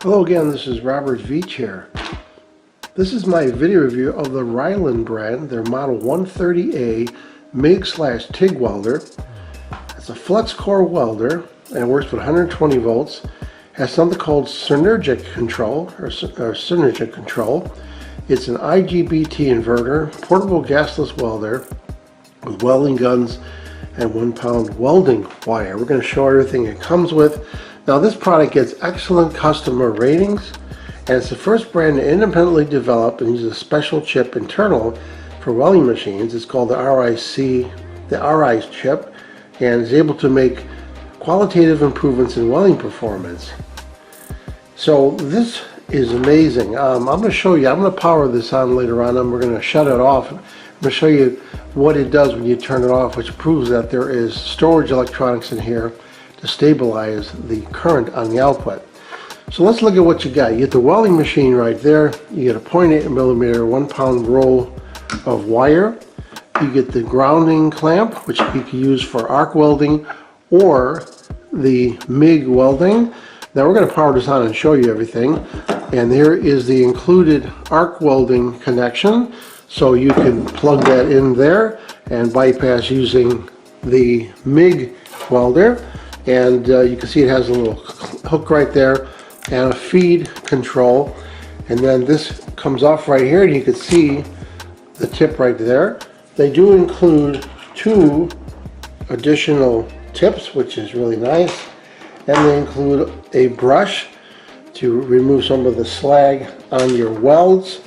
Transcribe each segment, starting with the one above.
Hello again, this is Robert Veach here. This is my video review of the RILAND brand, their model 130A MIG/TIG welder. It's a flux core welder and it works with 120 volts. Has something called Synergic control or Synergic control. It's an IGBT inverter, portable gasless welder with welding guns and 1 pound welding wire. We're going to show everything it comes with. Now this product gets excellent customer ratings, and it's the first brand to independently develop and use a special chip internal for welding machines. It's called the RICHIP, and is able to make qualitative improvements in welding performance. So this is amazing. I'm going to show you, I'm going to power this on later on, and we're going to shut it off. I'm going to show you what it does when you turn it off, which proves that there is storage electronics in here to stabilize the current on the output. So let's look at what you got. You get the welding machine right there. You get a 0.8 millimeter 1 pound roll of wire. You get the grounding clamp, which you can use for arc welding or the MIG welding. Now we're going to power this on and show you everything. And there is the included arc welding connection. So you can plug that in there and bypass using the MIG welder. And you can see it has a little hook right there and a feed control, and then this comes off right here and you can see the tip right there. They do include 2 additional tips, which is really nice, and they include a brush to remove some of the slag on your welds,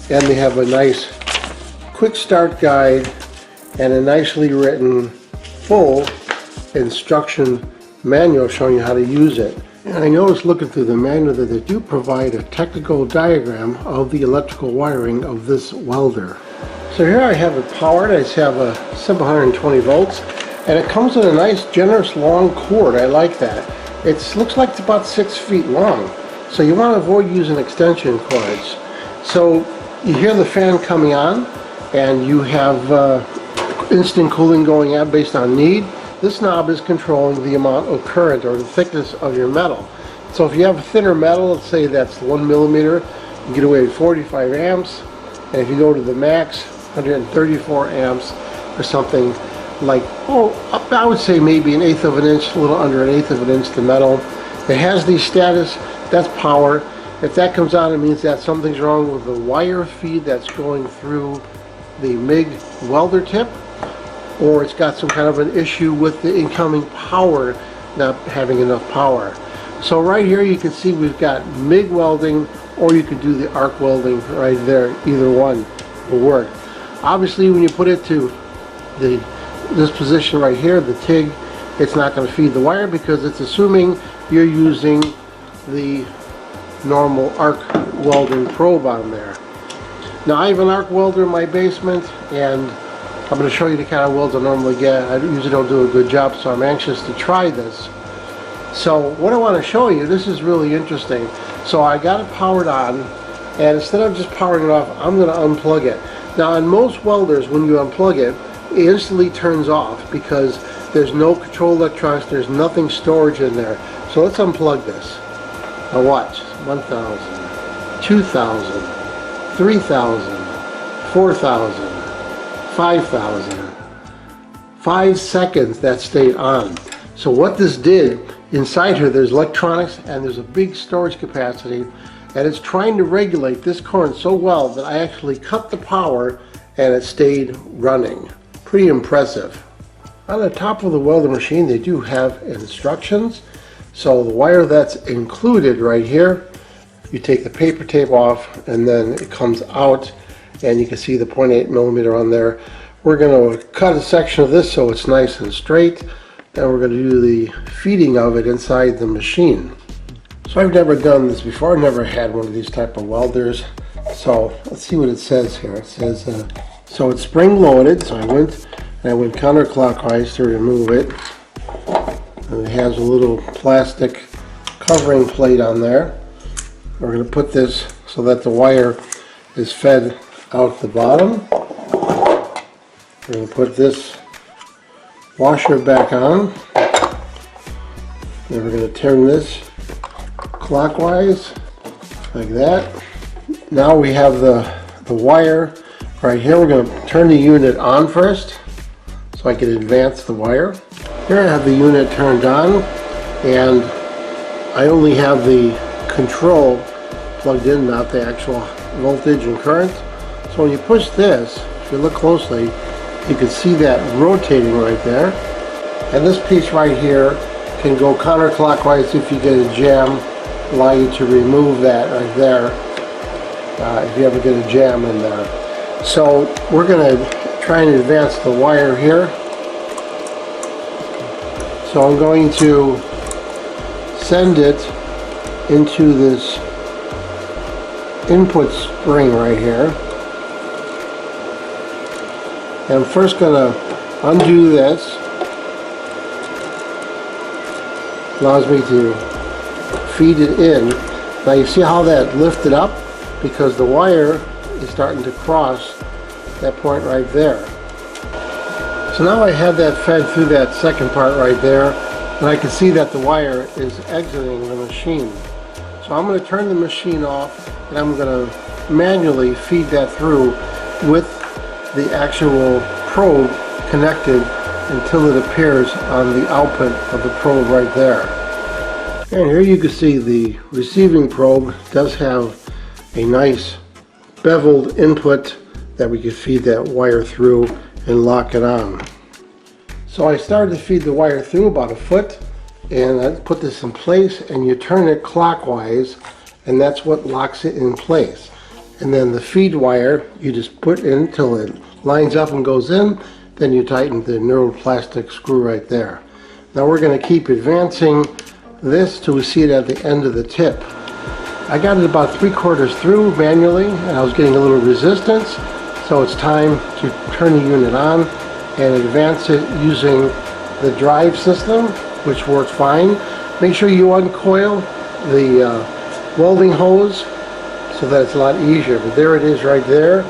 and they have a nice quick start guide and a nicely written full instruction manual showing you how to use it. And I noticed looking through the manual that they do provide a technical diagram of the electrical wiring of this welder. So here I have it powered. I just have a simple 120 volts, and it comes with a nice generous long cord. I like that. It looks like it's about 6 feet long, so you want to avoid using extension cords. So you hear the fan coming on, and you have instant cooling going on based on need. This knob is controlling the amount of current or the thickness of your metal. So if you have a thinner metal, let's say that's 1 millimeter, you get away with 45 amps. And if you go to the max, 134 amps or something like, I would say maybe 1/8 of an inch, a little under 1/8 of an inch to metal. It has the status, that's power. If that comes on, it means that something's wrong with the wire feed that's going through the MIG welder tip, or it's got some kind of an issue with the incoming power not having enough power. So right here you can see we've got MIG welding, or you could do the arc welding right there. Either one will work. Obviously when you put it to this position right here, the TIG, it's not going to feed the wire because it's assuming you're using the normal arc welding probe on there. Now I have an arc welder in my basement, and I'm going to show you the kind of welds I normally get. I usually don't do a good job, so I'm anxious to try this. So what I want to show you, this is really interesting. So I got it powered on, and instead of just powering it off, I'm going to unplug it. Now on most welders, when you unplug it, it instantly turns off because there's no control electronics, there's nothing storage in there. So let's unplug this. Now watch. 1,000, 2,000, 3,000, 4,000. 5,000. 5 seconds that stayed on. So what this did, inside here there's electronics and there's a big storage capacity, and it's trying to regulate this current so well that I actually cut the power and it stayed running. Pretty impressive. On the top of the welder machine they do have instructions. So the wire that's included right here, you take the paper tape off and then it comes out, and you can see the 0.8 millimeter on there. We're going to cut a section of this so it's nice and straight, and we're going to do the feeding of it inside the machine. So I've never done this before. I've never had one of these type of welders. So let's see what it says here. It says, so it's spring loaded, so I went counterclockwise to remove it. And it has a little plastic covering plate on there. We're going to put this so that the wire is fed out the bottom. We're going to put this washer back on. Then we're going to turn this clockwise like that. Now we have the wire right here. We're going to turn the unit on first so I can advance the wire. Here I have the unit turned on, and I only have the control plugged in, not the actual voltage and current. So when you push this, if you look closely, you can see that rotating right there. And this piece right here can go counterclockwise if you get a jam, allow you to remove that right there if you ever get a jam in there. So we're going to try and advance the wire here. So I'm going to send it into this input spring right here. And I'm first going to undo this. Allows me to feed it in. Now you see how that lifted up? Because the wire is starting to cross that point right there. So now I have that fed through that second part right there, and I can see that the wire is exiting the machine. So I'm going to turn the machine off, and I'm going to manually feed that through with the actual probe connected until it appears on the output of the probe right there. And here you can see the receiving probe does have a nice beveled input that we can feed that wire through and lock it on. So I started to feed the wire through about a foot, and I put this in place, and you turn it clockwise, and that's what locks it in place. And then the feed wire you just put in until it lines up and goes in, then you tighten the knurled plastic screw right there. Now we're going to keep advancing this till we see it at the end of the tip. I got it about 3/4 through manually, and I was getting a little resistance, so it's time to turn the unit on and advance it using the drive system, which works fine. Make sure you uncoil the welding hose so that it's a lot easier, but there it is right there.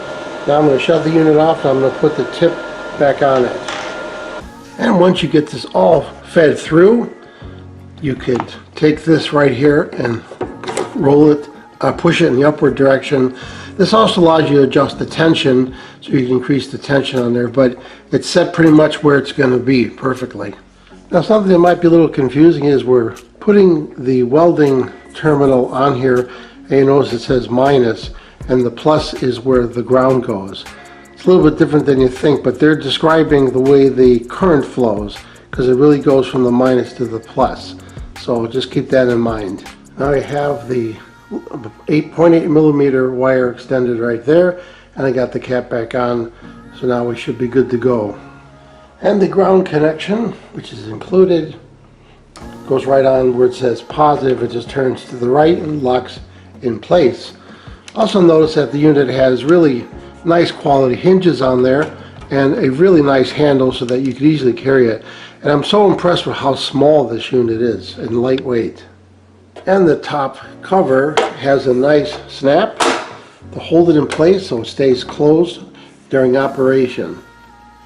Now I'm going to shut the unit off, and I'm going to put the tip back on it. And once you get this all fed through, you could take this right here and roll it, push it in the upward direction. This also allows you to adjust the tension, so you can increase the tension on there, but it's set pretty much where it's going to be perfectly. Now something that might be a little confusing is we're putting the welding terminal on here, and you notice it says minus, and the plus is where the ground goes. It's a little bit different than you think, but they're describing the way the current flows, because it really goes from the minus to the plus. So just keep that in mind. Now I have the 8.8 millimeter wire extended right there, and I got the cap back on, so now we should be good to go. And the ground connection, which is included, goes right on where it says positive. It just turns to the right and locks in place. Also notice that the unit has really nice quality hinges on there and a really nice handle so that you could easily carry it. And I'm so impressed with how small this unit is and lightweight. And the top cover has a nice snap to hold it in place so it stays closed during operation.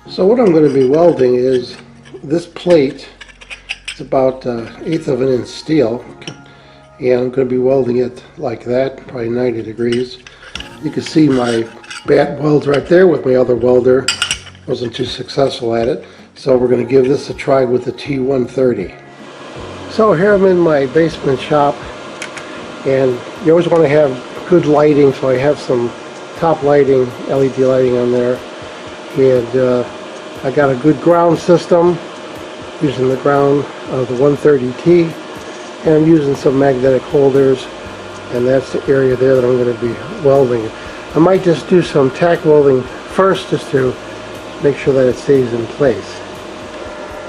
So what I'm going to be welding is this plate. It's about 1/8 of an inch steel, and I'm going to be welding it like that, probably 90 degrees. You can see my bad weld right there with my other welder. Wasn't too successful at it, so we're going to give this a try with the T130. So here I'm in my basement shop, and you always want to have good lighting, so I have some top lighting, LED lighting on there, and I got a good ground system using the ground of the 130T, and I'm using some magnetic holders, and that's the area there that I'm going to be welding. I might just do some tack welding first just to make sure that it stays in place.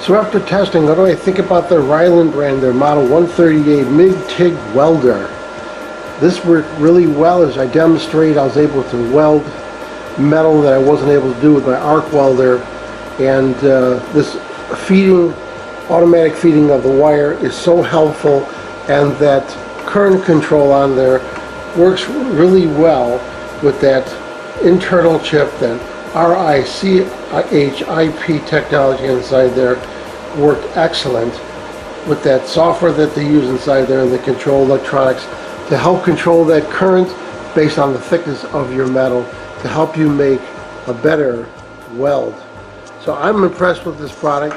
So after testing, what do I think about the RILAND brand, their model 130A MIG TIG Welder? This worked really well. As I demonstrate, I was able to weld metal that I wasn't able to do with my arc welder, and this automatic feeding of the wire is so helpful, and that current control on there works really well with that internal chip, that RICHIP technology inside there worked excellent with that software that they use inside there and the control electronics. to help control that current based on the thickness of your metal to help you make a better weld. So I'm impressed with this product.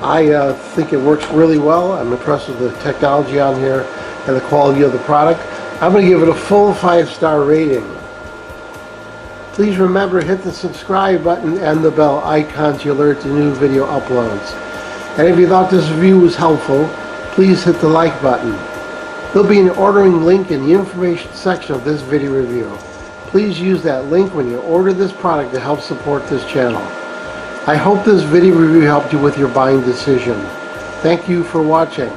I think it works really well. I'm impressed with the technology on here and the quality of the product. I'm going to give it a full 5-star rating. Please remember to hit the subscribe button and the bell icon to alert to new video uploads. And if you thought this review was helpful, please hit the like button. There'll be an ordering link in the information section of this video review. Please use that link when you order this product to help support this channel. I hope this video review helped you with your buying decision. Thank you for watching.